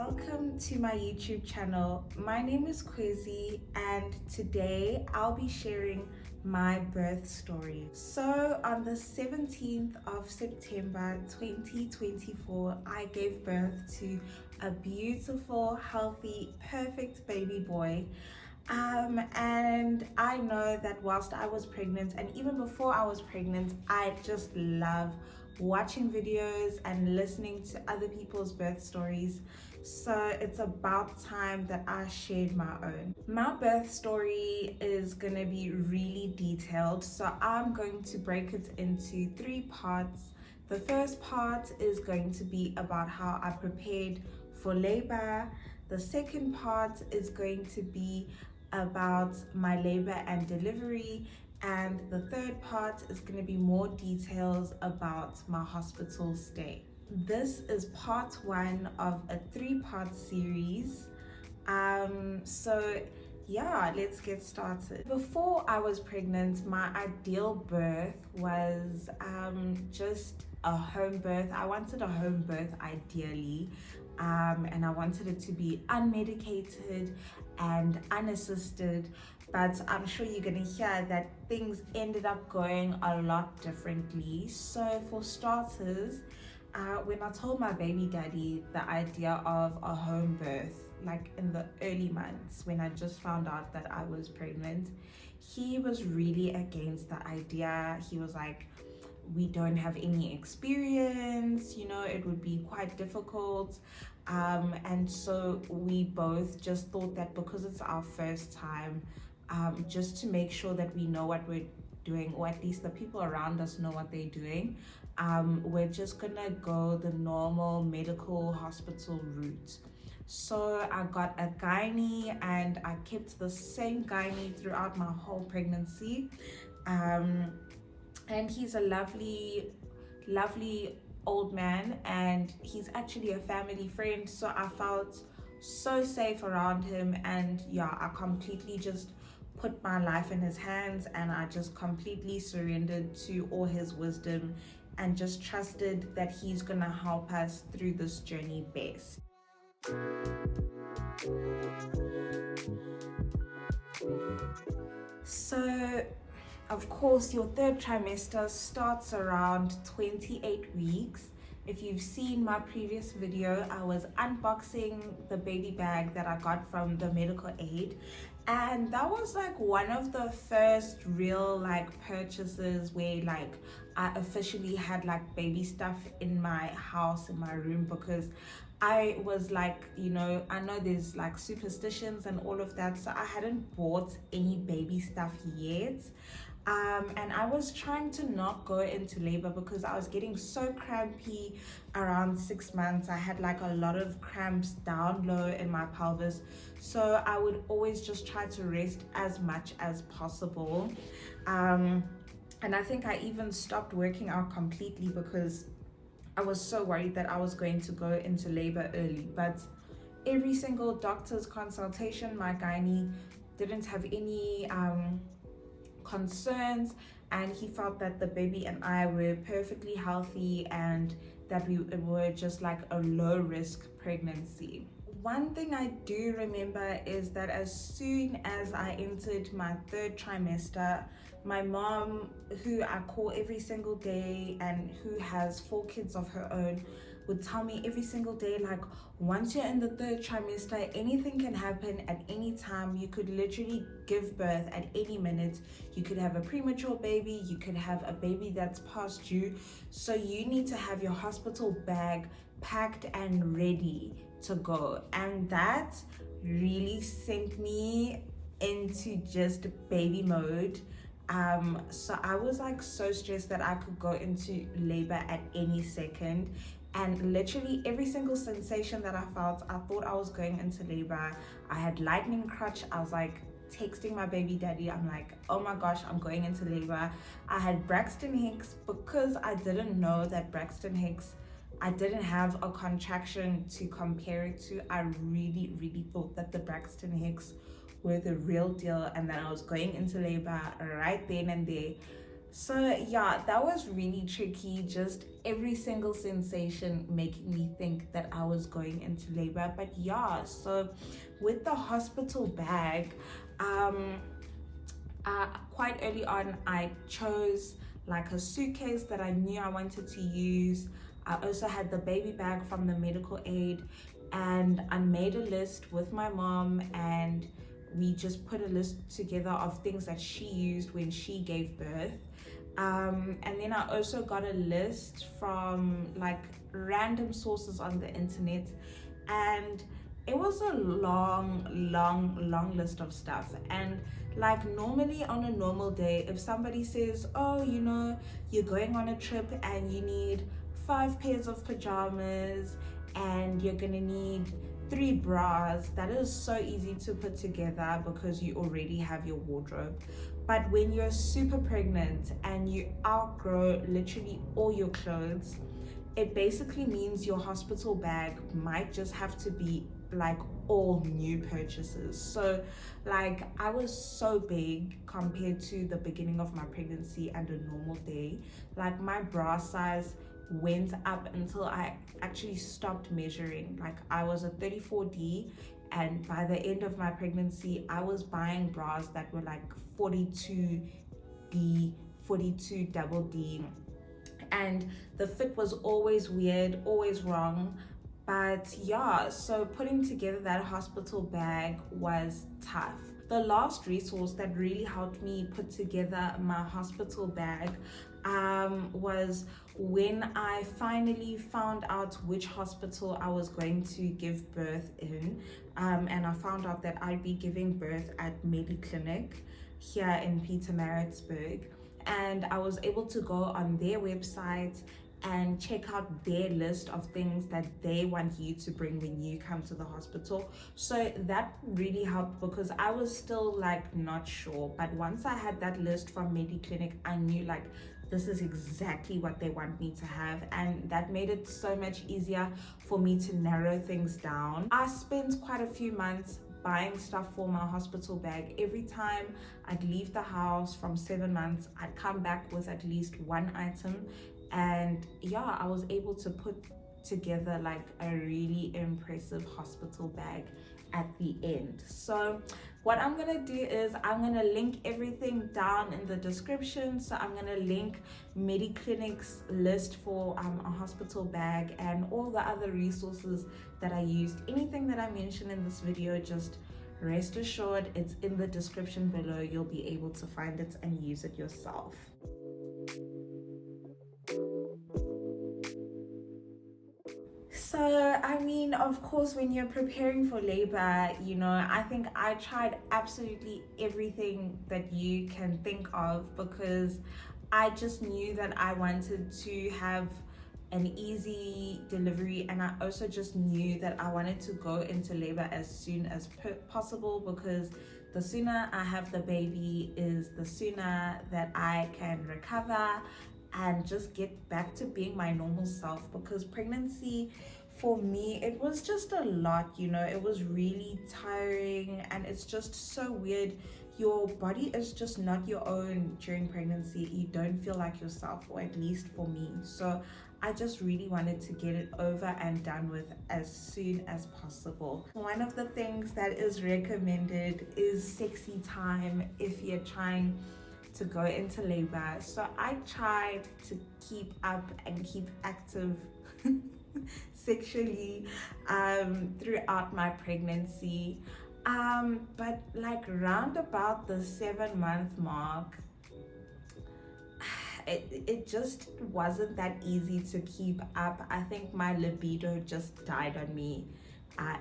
welcome to my YouTube channel. My name is Kwezi and today I'll be sharing my birth story. So on the 17th of September 2024, I gave birth to a beautiful, healthy, perfect baby boy. And I know that whilst I was pregnant and even before I was pregnant, I just love watching videos and listening to other people's birth stories. So it's about time that I shared my own. My birth story is gonna be really detailed, so I'm going to break it into 3 parts. The first part is going to be about how I prepared for labor. The second part is going to be about my labor and delivery, and the third part is going to be more details about my hospital stay. This is part 1 of a 3-part series. So yeah, let's get started. Before I was pregnant, my ideal birth was just a home birth. I wanted a home birth ideally, and I wanted it to be unmedicated and unassisted, but I'm sure you're gonna hear that things ended up going a lot differently. So for starters, when I told my baby daddy the idea of a home birth, like in the early months when I just found out that I was pregnant, he was really against the idea. He was like, we don't have any experience, it would be quite difficult. And so we both just thought that because it's our first time, just to make sure that we know what we're doing, or at least the people around us know what they're doing, we're just gonna go the normal medical hospital route. So I got a gynae and I kept the same gynae throughout my whole pregnancy. And he's a lovely old man, and he's actually a family friend, so I felt so safe around him. And yeah, I completely just put my life in his hands, and I just completely surrendered to all his wisdom and just trusted that he's gonna help us through this journey best. So of course, your 3rd trimester starts around 28 weeks. If you've seen my previous video, I was unboxing the baby bag that I got from the medical aid, and that was like one of the first real purchases where I officially had baby stuff in my house, in my room, because I was I know there's superstitions and all of that, so I hadn't bought any baby stuff yet. And I was trying to not go into labor because I was getting so crampy around 6 months. I had a lot of cramps down low in my pelvis, so I would always just try to rest as much as possible. And I think I even stopped working out completely because I was so worried that I was going to go into labor early. But every single doctor's consultation, my gynae didn't have any concerns, and he felt that the baby and I were perfectly healthy and that we were just a low risk pregnancy. One thing I do remember is that as soon as I entered my 3rd trimester, my mom, who I call every single day and who has 4 kids of her own, would tell me every single day, once you're in the 3rd trimester, anything can happen at any time. You could literally give birth at any minute. You could have a premature baby, you could have a baby that's past due. So you need to have your hospital bag packed and ready to go. And that really sent me into just baby mode. So I was so stressed that I could go into labor at any second. And literally every single sensation that I felt, I thought I was going into labor. I had lightning crutch. I was texting my baby daddy. I'm oh my gosh, I'm going into labor. I had Braxton Hicks because I didn't know that Braxton Hicks, I didn't have a contraction to compare it to. I really thought that the Braxton Hicks were the real deal and that I was going into labor right then and there. So yeah, that was really tricky. Just every single sensation making me think that I was going into labor. But yeah, so with the hospital bag, um, quite early on, I chose like a suitcase that I knew I wanted to use. I also had the baby bag from the medical aid, and I made a list with my mom, and we just put a list together of things that she used when she gave birth. And then I also got a list from like random sources on the internet, and it was a long list of stuff. And like normally on a normal day, if somebody says, oh, you know, you're going on a trip and you need 5 pairs of pajamas and you're gonna need 3 bras, that is so easy to put together because you already have your wardrobe. But when you're super pregnant and you outgrow literally all your clothes, it basically means your hospital bag might just have to be like all new purchases. So like I was so big compared to the beginning of my pregnancy and a normal day. Like my bra size went up until I actually stopped measuring. Like I was a 34D, and by the end of my pregnancy I was buying bras that were like 42D, 42 double D, and the fit was always weird, always wrong. But yeah, so putting together that hospital bag was tough. The last resource that really helped me put together my hospital bag was when I finally found out which hospital I was going to give birth in, and I found out that I'd be giving birth at Mediclinic here in Pietermaritzburg. And I was able to go on their website and check out their list of things that they want you to bring when you come to the hospital. So that really helped because I was still like not sure, but once I had that list from Mediclinic, I knew like this is exactly what they want me to have, and that made it so much easier for me to narrow things down. I spent quite a few months buying stuff for my hospital bag. Every time I'd leave the house from 7 months, I'd come back with at least one item. And yeah, I was able to put together like a really impressive hospital bag at the end. So what I'm gonna do is I'm gonna link everything down in the description. So I'm gonna link Mediclinic's list for a hospital bag and all the other resources that I used. Anything that I mentioned in this video, just rest assured it's in the description below. You'll be able to find it and use it yourself. So, I mean, of course, when you're preparing for labor, you know, I think I tried absolutely everything that you can think of because I just knew that I wanted to have an easy delivery, and I also just knew that I wanted to go into labor as soon as possible because the sooner I have the baby is the sooner that I can recover and just get back to being my normal self. Because pregnancy for me, it was just a lot, you know, it was really tiring, and it's just so weird. Your body is just not your own during pregnancy. You don't feel like yourself, or at least for me. So I just really wanted to get it over and done with as soon as possible. One of the things that is recommended is sexy time if you're trying to go into labor. So I tried to keep up and keep active sexually throughout my pregnancy, but like round about the 7-month mark, it just wasn't that easy to keep up. I think my libido just died on me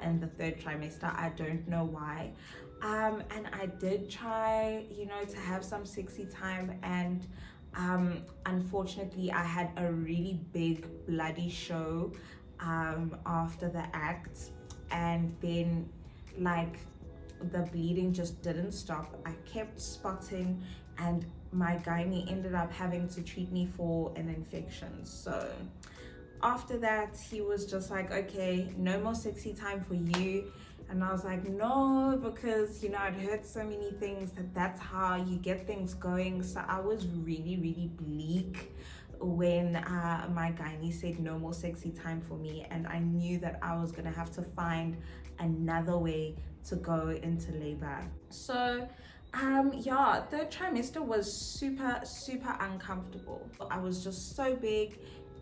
in the 3rd trimester. I don't know why. And I did try, you know, to have some sexy time, and unfortunately I had a really big bloody show after the act, and then like the bleeding just didn't stop. I kept spotting, and my gynae ended up having to treat me for an infection. So after that, he was just like, okay, no more sexy time for you. And I was like, no, because I'd heard so many things that's how you get things going. So I was really, really bleak when my gynae said no more sexy time for me, and I knew that I was gonna have to find another way to go into labor. So yeah, third trimester was super, super uncomfortable. I was just so big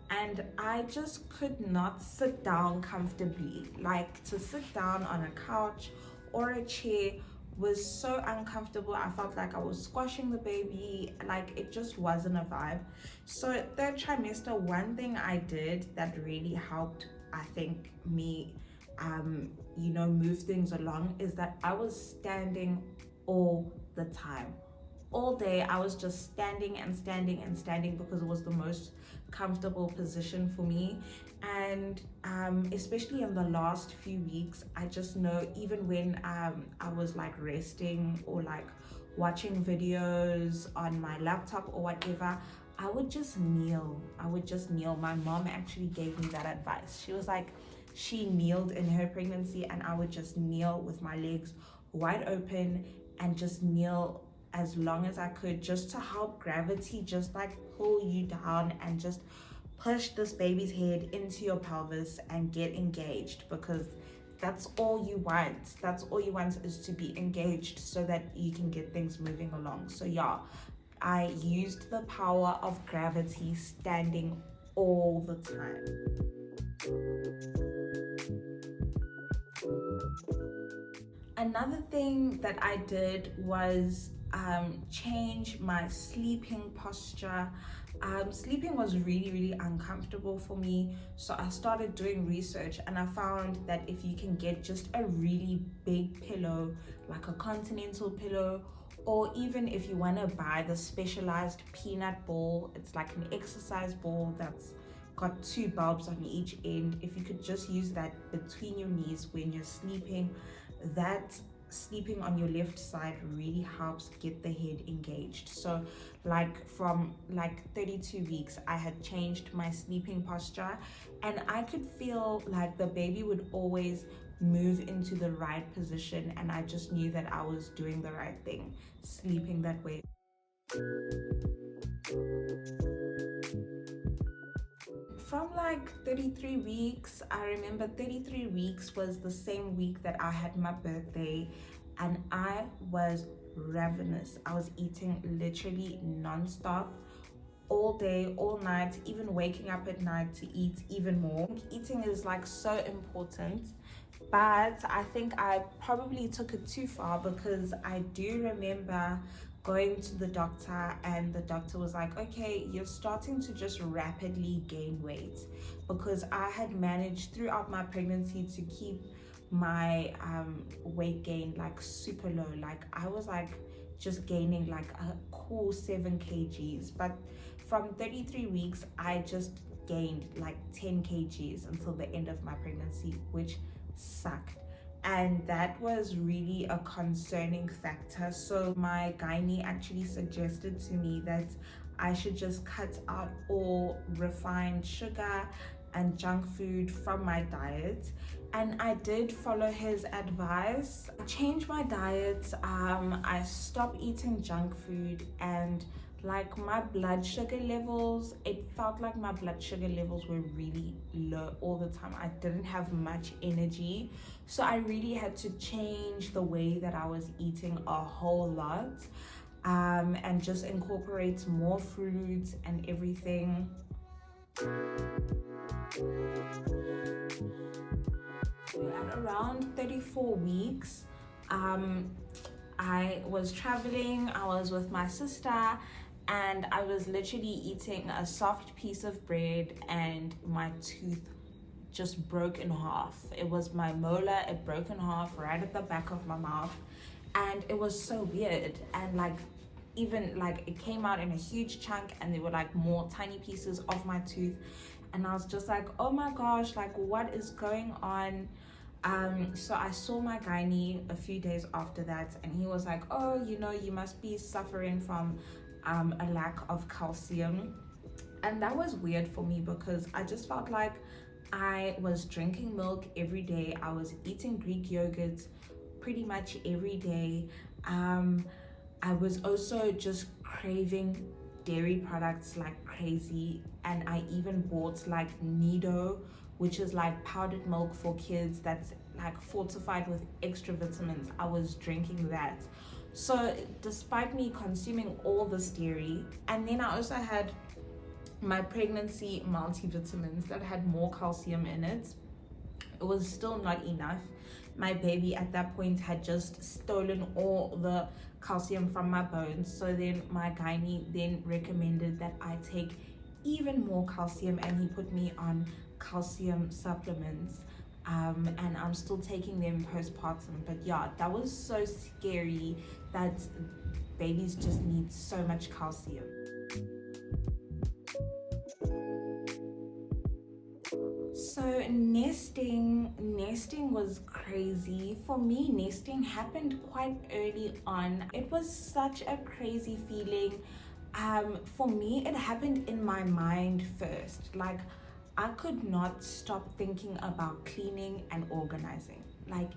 and I just could not sit down comfortably. Like, to sit down on a couch or a chair was so uncomfortable. I felt like I was squashing the baby. Like, it just wasn't a vibe. So third trimester, one thing I did that really helped, I think, me move things along, is that I was standing all the time. All day I was just standing and standing and standing because it was the most comfortable position for me. And especially in the last few weeks, I just know, even when I was like resting or like watching videos on my laptop or whatever, I would just kneel. My mom actually gave me that advice. She was like, she kneeled in her pregnancy, and I would just kneel with my legs wide open and just kneel as long as I could, just to help gravity just like pull you down and just push this baby's head into your pelvis and get engaged, because that's all you want. That's all you want, is to be engaged so that you can get things moving along. So yeah, I used the power of gravity standing all the time. Another thing that I did was change my sleeping posture. Sleeping was really, really uncomfortable for me, so I started doing research, and I found that if you can get just a really big pillow, like a continental pillow, or even if you want to buy the specialized peanut ball, it's like an exercise ball that's got two bulbs on each end. If you could just use that between your knees when you're sleeping, that sleeping on your left side really helps get the head engaged. So like from like 32 weeks, I had changed my sleeping posture, and I could feel like the baby would always move into the right position, and I just knew that I was doing the right thing, sleeping that way. From like 33 weeks, I remember 33 weeks was the same week that I had my birthday, and I was ravenous. I was eating literally non-stop, all day, all night, even waking up at night to eat even more. Eating is like so important, but I think I probably took it too far, because I do remember going to the doctor, and the doctor was like, okay, you're starting to just rapidly gain weight, because I had managed throughout my pregnancy to keep my weight gain like super low. Like, I was like just gaining like a cool 7 kgs, but from 33 weeks I just gained like 10 kgs until the end of my pregnancy, which sucked. And that was really a concerning factor. So my gynae actually suggested to me that I should just cut out all refined sugar and junk food from my diet, and I did follow his advice. I changed my diet. I stopped eating junk food, and like my blood sugar levels, it felt like my blood sugar levels were really low all the time. I didn't have much energy, so I really had to change the way that I was eating a whole lot, and just incorporate more fruits and everything. At around 34 weeks, I was traveling. I was with my sister, and I was literally eating a soft piece of bread, and my tooth just broke in half. It was my molar. It broke in half right at the back of my mouth, and it was so weird. And like, even like, it came out in a huge chunk, and there were like more tiny pieces of my tooth, and I was just like, oh my gosh, like, what is going on? So I saw my gynae a few days after that, and he was like, oh, you must be suffering from a lack of calcium. And that was weird for me, because I just felt like I was drinking milk every day. I was eating Greek yogurt pretty much every day. I was also just craving dairy products like crazy, and I even bought like Nido, which is like powdered milk for kids that's like fortified with extra vitamins. I was drinking that. So despite me consuming all this dairy, and then I also had my pregnancy multivitamins that had more calcium in it, it was still not enough. My baby at that point had just stolen all the calcium from my bones. So then my gynae then recommended that I take even more calcium, and he put me on calcium supplements. And I'm still taking them postpartum. But yeah, that was so scary that babies just need so much calcium. So nesting was crazy. For me, nesting happened quite early on. It was such a crazy feeling. For me, it happened in my mind first. Like, I could not stop thinking about cleaning and organizing. Like,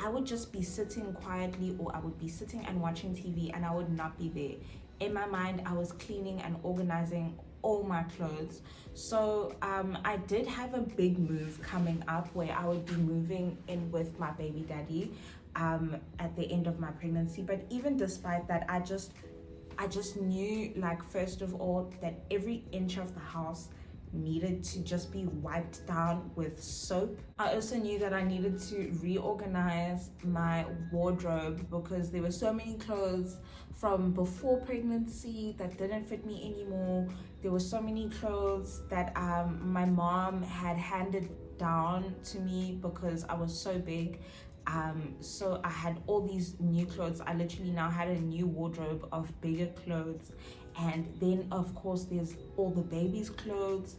I would just be sitting quietly, or I would be sitting and watching TV, and I would not be there. In my mind, I was cleaning and organizing all my clothes. So I did have a big move coming up where I would be moving in with my baby daddy at the end of my pregnancy. But even despite that, I just knew, like, first of all, that every inch of the house needed to just be wiped down with soap. I also knew that I needed to reorganize my wardrobe because there were so many clothes from before pregnancy that didn't fit me anymore. There were so many clothes that my mom had handed down to me because I was so big. So I had all these new clothes. I literally now had a new wardrobe of bigger clothes. And then of course there's all the baby's clothes,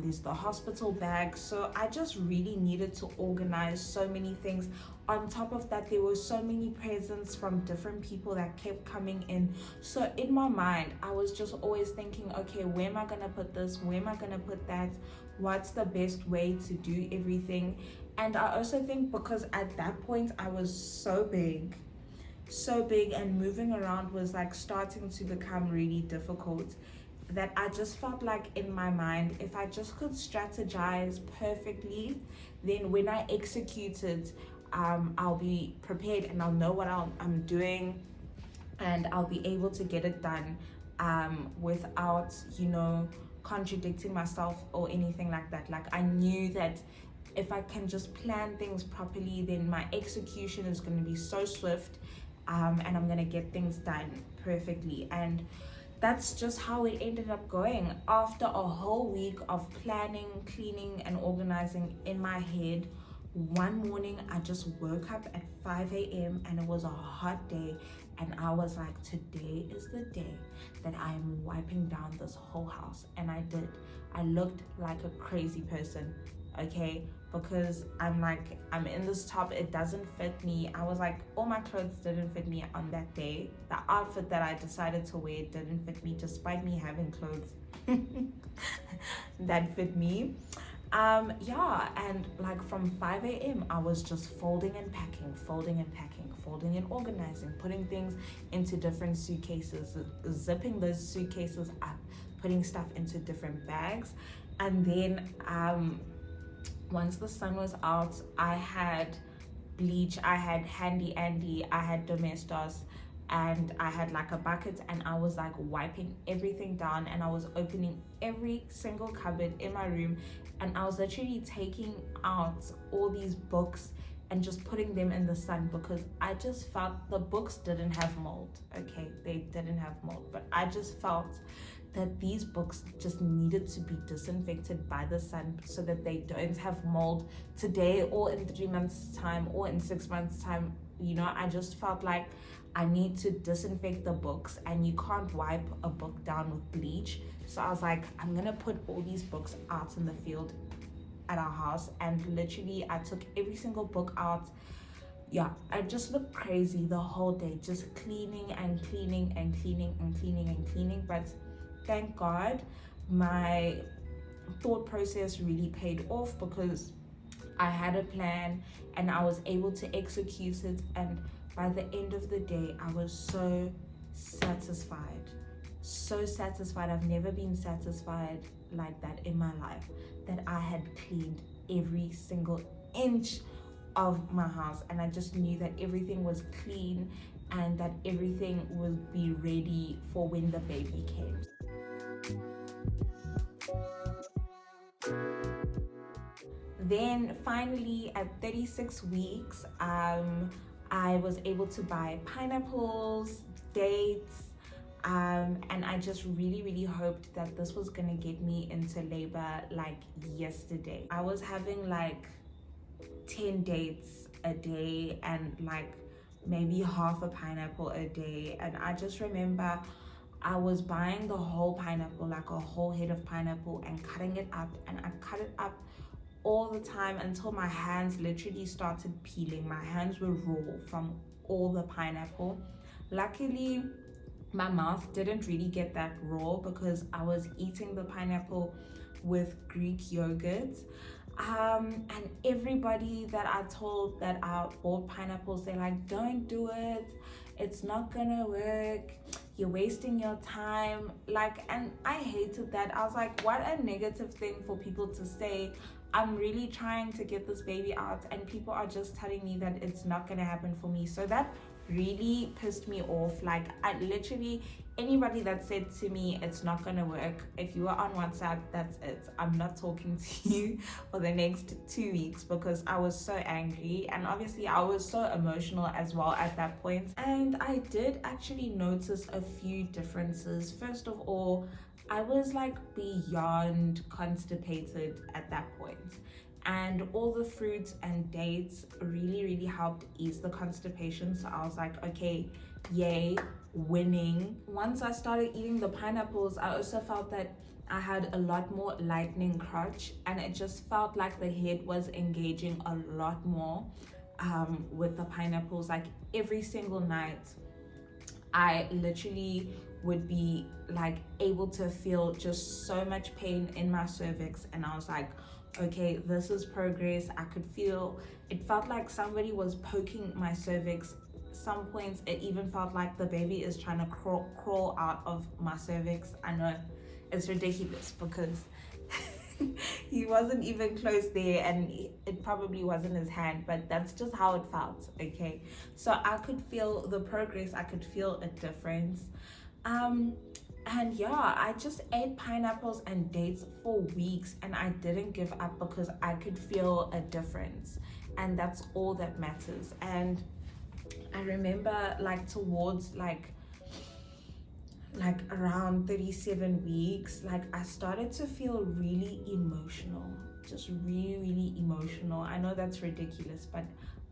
there's the hospital bag. So I just really needed to organize so many things. On top of that, there were so many presents from different people that kept coming in. So in my mind, I was just always thinking, okay, where am I gonna put this? Where am I gonna put that? What's the best way to do everything? And I also think because at that point I was so big, and moving around was like starting to become really difficult, that I just felt like in my mind, if I just could strategize perfectly, then when I execute it, I'll be prepared and I'll know what I'm doing, and I'll be able to get it done without, contradicting myself or anything like that. Like, I knew that if I can just plan things properly, then my execution is going to be so swift, and I'm gonna get things done perfectly. And that's just how it ended up going. After a whole week of planning, cleaning, and organizing in my head, one morning I just woke up at 5 a.m. and it was a hot day, and I was like, today is the day that I am wiping down this whole house. And I did. I looked like a crazy person, okay, because I'm in this top, it doesn't fit me. I was like, all my clothes didn't fit me on that day. The outfit that I decided to wear didn't fit me, despite me having clothes that fit me. And like from 5 a.m. I was just folding and packing, folding and organizing, putting things into different suitcases, zipping those suitcases up, putting stuff into different bags. And then once the sun was out, I had bleach, I had Handy Andy, I had Domestos, and I had like a bucket, and I was like wiping everything down, and I was opening every single cupboard in my room, and I was literally taking out all these books and just putting them in the sun, because I just felt the books didn't have mold. Okay, they didn't have mold, but I just felt that these books just needed to be disinfected by the sun so that they don't have mold today or in 3 months time or in 6 months time. I just felt like I need to disinfect the books, and you can't wipe a book down with bleach. So I was like, I'm gonna put all these books out in the field at our house, and literally I took every single book out. Yeah, I just looked crazy the whole day, just cleaning and cleaning and cleaning and cleaning and cleaning. But thank God my thought process really paid off because I had a plan and I was able to execute it, and by the end of the day I was so satisfied. So satisfied. I've never been satisfied like that in my life, that I had cleaned every single inch of my house, and I just knew that everything was clean and that everything would be ready for when the baby came. Then finally at 36 weeks, I was able to buy pineapples, dates, and I just really hoped that this was gonna get me into labor like yesterday. I was having like 10 dates a day and like maybe half a pineapple a day, and I just remember I was buying the whole pineapple, like a whole head of pineapple, and cutting it up, and I cut it up all the time until my hands literally started peeling. My hands were raw from all the pineapple. Luckily my mouth didn't really get that raw because I was eating the pineapple with Greek yogurt. And everybody that I told that I bought pineapples, they're like, don't do it, it's not gonna work, you're wasting your time. Like, and I hated that. I was like, what a negative thing for people to say. I'm really trying to get this baby out and people are just telling me that it's not gonna happen for me. So that really pissed me off. Like, I literally, anybody that said to me it's not gonna work, if you are on WhatsApp, that's it. I'm not talking to you for the next 2 weeks, because I was so angry, and obviously I was so emotional as well at that point. And I did actually notice a few differences. First of all, I was like beyond constipated at that point, and all the fruits and dates really helped ease the constipation. So I was like, okay, yay, winning. Once I started eating the pineapples, I also felt that I had a lot more lightening crotch, and it just felt like the head was engaging a lot more with the pineapples. Like every single night I literally would be like able to feel just so much pain in my cervix, and I was like, okay, this is progress. I could feel, it felt like somebody was poking my cervix. Some points it even felt like the baby is trying to crawl out of my cervix. I know it's ridiculous because he wasn't even close there, and it probably wasn't his hand, but that's just how it felt. Okay, so I could feel the progress, I could feel a difference. And yeah, I just ate pineapples and dates for weeks, and I didn't give up because I could feel a difference, and that's all that matters. And I remember like towards like around 37 weeks, like I started to feel really emotional, just really emotional. I know that's ridiculous, but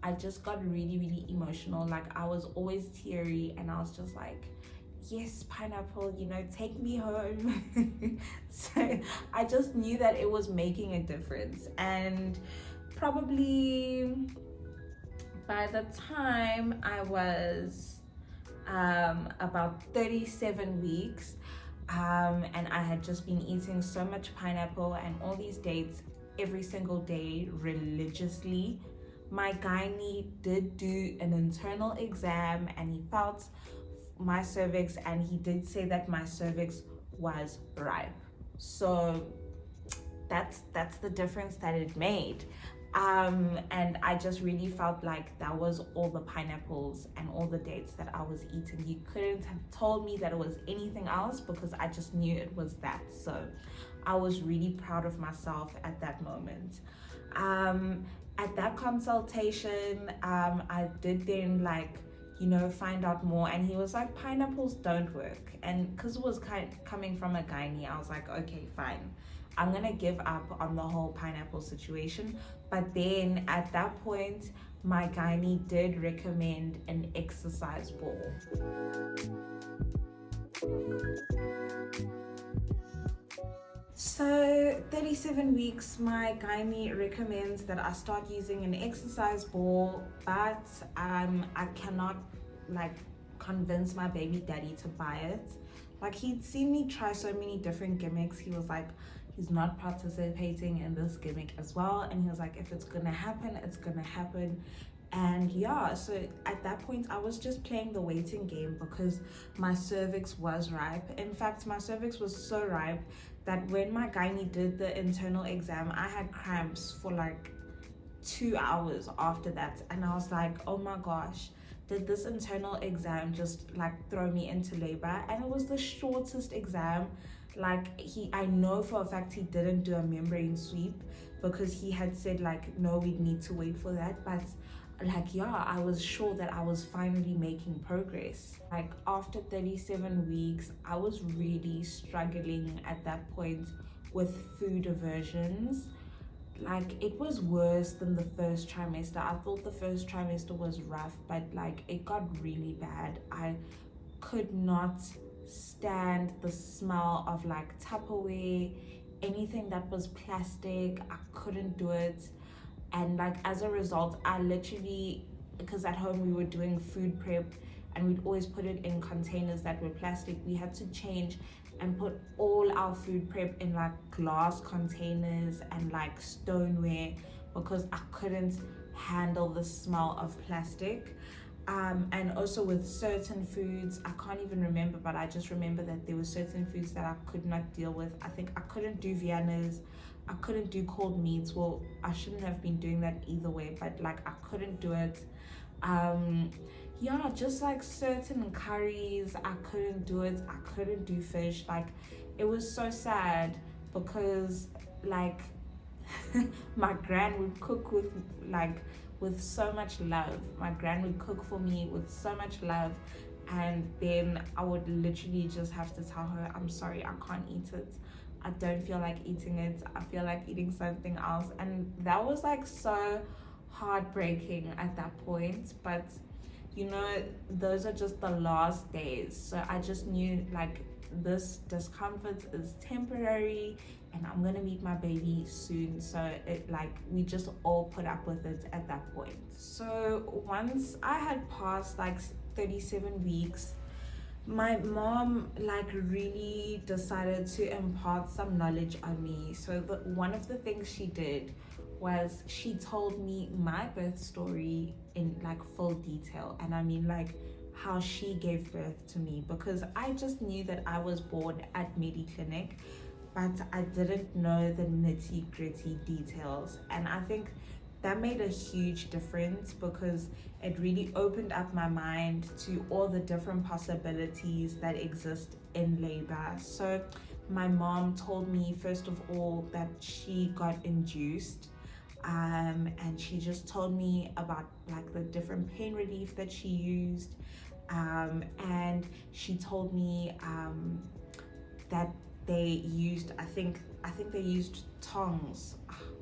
I just got really emotional. Like I was always teary, and I was just like, yes, pineapple, you know, take me home. So I just knew that it was making a difference. And probably by the time I was about 37 weeks, and I had just been eating so much pineapple and all these dates every single day religiously, my gynae did do an internal exam, and he felt my cervix, and he did say that my cervix was ripe. So that's the difference that it made. And I just really felt like that was all the pineapples and all the dates that I was eating. You couldn't have told me that it was anything else, because I just knew it was that. So I was really proud of myself at that moment. At that consultation, I did then like, you know, find out more, and he was like, pineapples don't work. And because it was coming from a gynae, I was like, okay, fine, I'm gonna give up on the whole pineapple situation. But then at that point, my gynae did recommend an exercise ball. So 37 weeks, my gynae recommends that I start using an exercise ball, but I cannot like convince my baby daddy to buy it. Like, he'd seen me try so many different gimmicks. He was like, he's not participating in this gimmick as well. And he was like, if it's gonna happen, it's gonna happen. And yeah, so at that point I was just playing the waiting game because my cervix was ripe. In fact, my cervix was so ripe that when my gynae did the internal exam, I had cramps for like 2 hours after that. And I was like, oh my gosh, did this internal exam just like throw me into labor? And it was the shortest exam. Like, I know for a fact he didn't do a membrane sweep because he had said like, no, we'd need to wait for that. But like, yeah, I was sure that I was finally making progress. Like, after 37 weeks, I was really struggling at that point with food aversions. Like, it was worse than the first trimester. I thought the first trimester was rough, but like, it got really bad. I could not stand the smell of like Tupperware, anything that was plastic. I couldn't do it. And like, as a result, I literally, because at home we were doing food prep and we'd always put it in containers that were plastic, we had to change and put all our food prep in like glass containers and like stoneware because I couldn't handle the smell of plastic. And also with certain foods, I can't even remember, but I just remember that there were certain foods that I could not deal with. I think I couldn't do Viennas, I couldn't do cold meats. Well, I shouldn't have been doing that either way, but like, I couldn't do it. Yeah, just like certain curries, I couldn't do it. I couldn't do fish. Like, it was so sad because like my gran would cook with so much love. My gran would cook for me with so much love, and then I would literally just have to tell her, I'm sorry, I can't eat it. I don't feel like eating it. I feel like eating something else. And that was like so heartbreaking at that point. But you know, those are just the last days. So I just knew like, this discomfort is temporary and I'm gonna meet my baby soon. So it like, we just all put up with it at that point. So once I had passed like 37 weeks, my mom like really decided to impart some knowledge on me. So one of the things she did was she told me my birth story in like full detail. And I mean like how she gave birth to me, because I just knew that I was born at Mediclinic, but I didn't know the nitty-gritty details. And I think that made a huge difference because it really opened up my mind to all the different possibilities that exist in labor. So my mom told me, first of all, that she got induced, and she just told me about like the different pain relief that she used, and she told me that they used, I think they used tongs.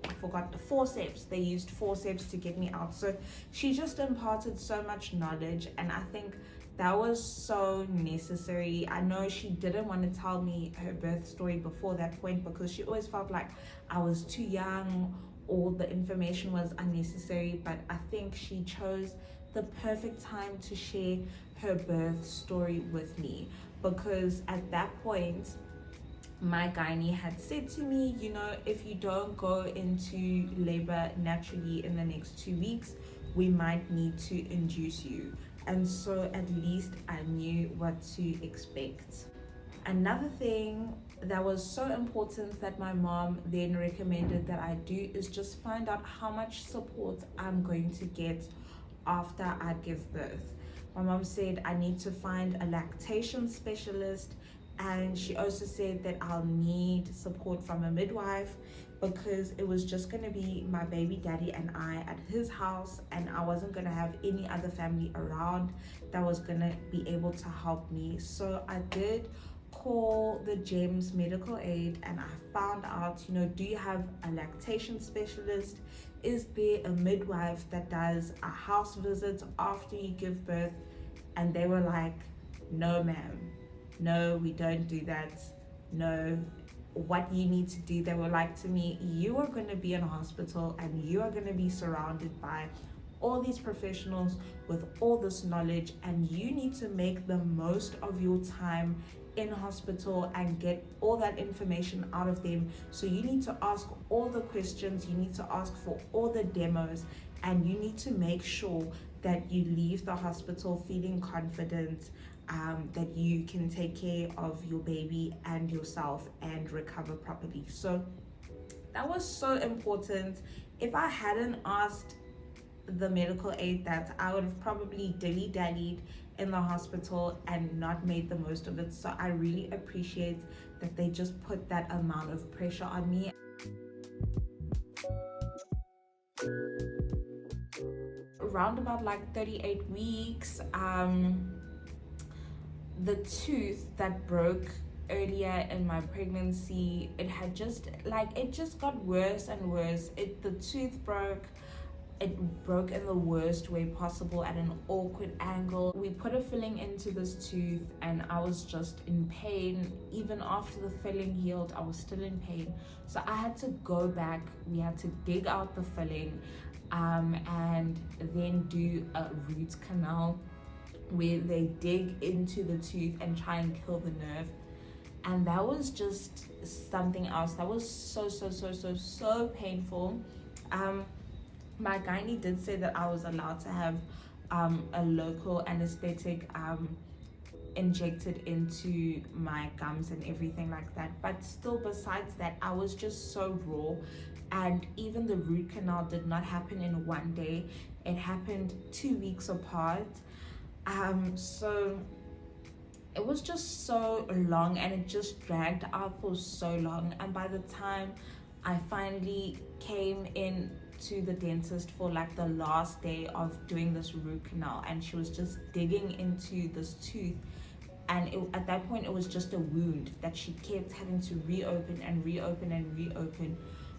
I forgot, the forceps. They used forceps to get me out. So she just imparted so much knowledge, and I think that was so necessary. I know she didn't want to tell me her birth story before that point because she always felt like I was too young or the information was unnecessary, but I think she chose the perfect time to share her birth story with me, because at that point my gynae had said to me, you know, if you don't go into labor naturally in the next 2 weeks, we might need to induce you. And so at least I knew what to expect. Another thing that was so important that my mom then recommended that I do is just find out how much support I'm going to get after I give birth. My mom said I need to find a lactation specialist, and she also said that I'll need support from a midwife because it was just going to be my baby daddy and I at his house, and I wasn't going to have any other family around that was going to be able to help me. So I did call the GEMS medical aid and I found out, you know, do you have a lactation specialist? Is there a midwife that does a house visit after you give birth? And they were like, no ma'am, no, we don't do that. No, what you need to do, they were like to me, you are going to be in a hospital and you are going to be surrounded by all these professionals with all this knowledge, and you need to make the most of your time in hospital and get all that information out of them. So you need to ask all the questions, you need to ask for all the demos, and you need to make sure that you leave the hospital feeling confident, that you can take care of your baby and yourself and recover properly. So that was so important. If I hadn't asked the medical aid, that I would have probably dilly-dallied in the hospital and not made the most of it. So I really appreciate that they just put that amount of pressure on me. Around about like 38 weeks, the tooth that broke earlier in my pregnancy, it just got worse and worse. The tooth broke. It broke in the worst way possible at an awkward angle. We put a filling into this tooth and I was just in pain. Even after the filling healed, I was still in pain. So I had to go back. We had to dig out the filling, and then do a root canal where they dig into the tooth and try and kill the nerve. And that was just something else. That was so painful. My gynae did say that I was allowed to have a local anesthetic injected into my gums and everything like that, but still, besides that, I was just so raw. And even the root canal did not happen in one day. It happened 2 weeks apart. So it was just so long, and it just dragged out for so long. And by the time I finally came in to the dentist for like the last day of doing this root canal, and she was just digging into this tooth, and at that point it was just a wound that she kept having to reopen and reopen and reopen.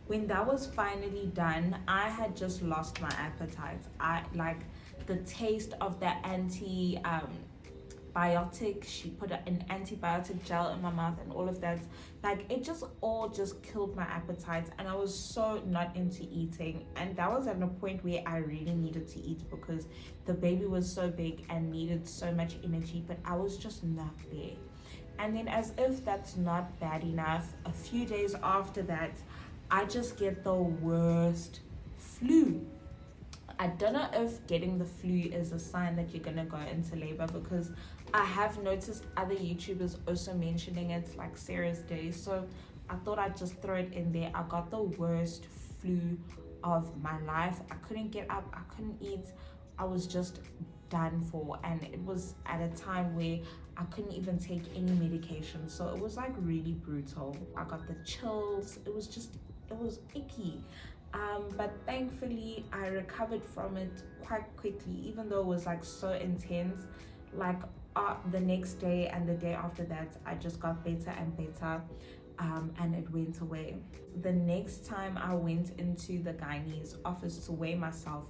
When that was finally done, I had just lost my appetite. I like the taste of the antibiotic. She put an antibiotic gel in my mouth and all of that. Like, it just all just killed my appetite, and I was so not into eating. And that was at a point where I really needed to eat because the baby was so big and needed so much energy, but I was just not there. And then, as if that's not bad enough, a few days after that, I just get the worst flu. I don't know if getting the flu is a sign that you're gonna go into labor, because I have noticed other YouTubers also mentioning it, like Sarah's Day. So I thought I'd just throw it in there. I got the worst flu of my life. I couldn't get up, I couldn't eat. I was just done for, and it was at a time where I couldn't even take any medication. So it was like really brutal. I got the chills. It was icky. But thankfully I recovered from it quite quickly, even though it was like so intense. Like the next day and the day after that, I just got better and better, and it went away. The next time I went into the gynae's office to weigh myself,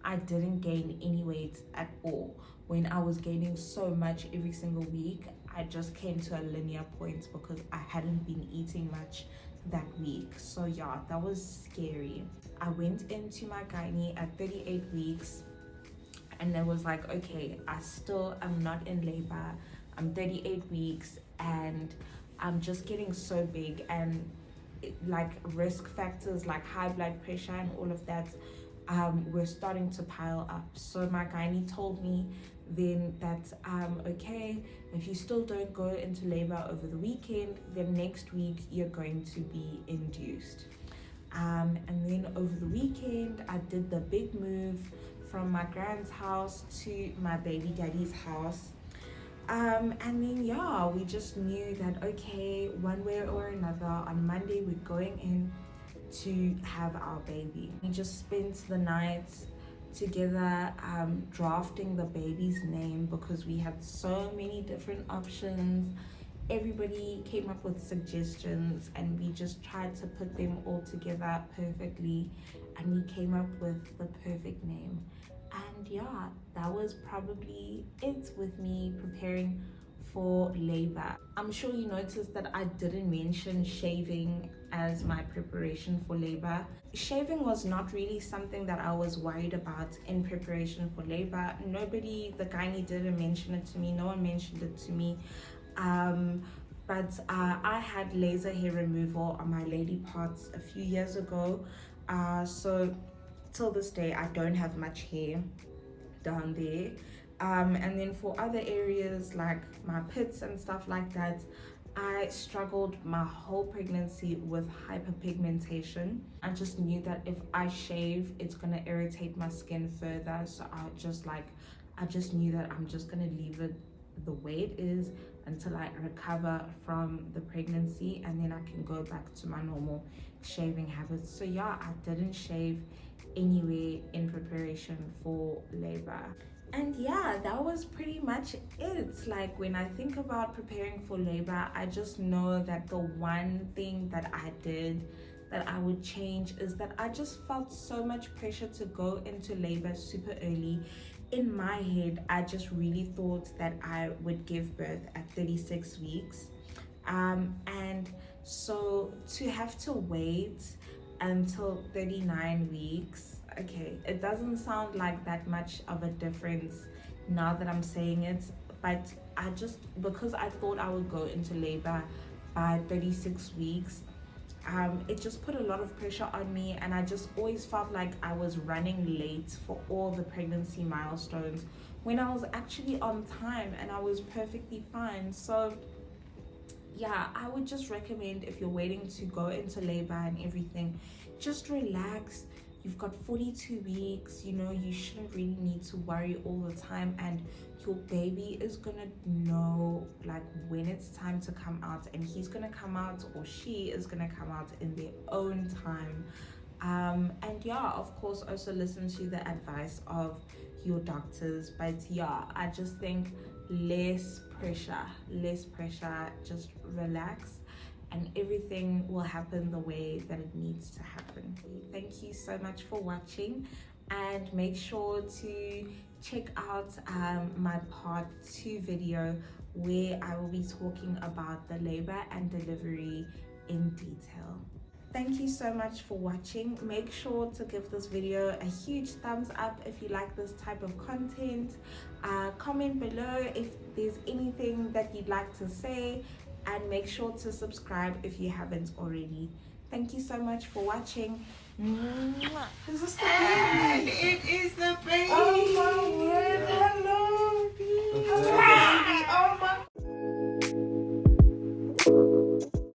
I didn't gain any weight at all. When I was gaining so much every single week, I just came to a linear point because I hadn't been eating much that week. So yeah, that was scary. I went into my gynae at 38 weeks, and it was like, okay, I still am not in labor. I'm 38 weeks and I'm just getting so big, and like risk factors like high blood pressure and all of that were starting to pile up. So my gynae told me then that okay, if you still don't go into labor over the weekend, then next week you're going to be induced. And then over the weekend I did the big move from my grand's house to my baby daddy's house. And then yeah, we just knew that okay, one way or another, on Monday we're going in to have our baby. We just spent the night together drafting the baby's name because we had so many different options. Everybody came up with suggestions and we just tried to put them all together perfectly, and we came up with the perfect name. And yeah, that was probably it with me preparing for labor. I'm sure you noticed that I didn't mention shaving as my preparation for labor. Shaving was not really something that I was worried about in preparation for labor. The gynae didn't mention it to me, no one mentioned it to me. But I had laser hair removal on my lady parts a few years ago. So till this day, I don't have much hair down there. And then for other areas like my pits and stuff like that, I struggled my whole pregnancy with hyperpigmentation. I just knew that if I shave, it's gonna irritate my skin further. So I just knew that I'm just gonna leave it the way it is until I recover from the pregnancy, and then I can go back to my normal shaving habits. So yeah, I didn't shave anywhere in preparation for labor. And yeah, that was pretty much it. Like, when I think about preparing for labor, I just know that the one thing that I did that I would change is that I just felt so much pressure to go into labor super early. In my head, I just really thought that I would give birth at 36 weeks. And so to have to wait until 39 weeks, okay, it doesn't sound like that much of a difference now that I'm saying it, but because I thought I would go into labor by 36 weeks, it just put a lot of pressure on me, and I just always felt like I was running late for all the pregnancy milestones when I was actually on time and I was perfectly fine. So yeah, I would just recommend, if you're waiting to go into labor and everything, just relax. You've got 42 weeks, you shouldn't really need to worry all the time, and your baby is gonna know like when it's time to come out, and he's gonna come out or she is gonna come out in their own time. And yeah, of course, also listen to the advice of your doctors. But yeah, I just think less pressure, just relax, and everything will happen the way that it needs to happen. Thank you so much for watching, and make sure to check out my part 2 video where I will be talking about the labor and delivery in detail. Thank you so much for watching. Make sure to give this video a huge thumbs up if you like this type of content. Comment below if there's anything that you'd like to say, and make sure to subscribe if you haven't already. Thank you so much for watching. Is this the baby? It is the baby. Oh my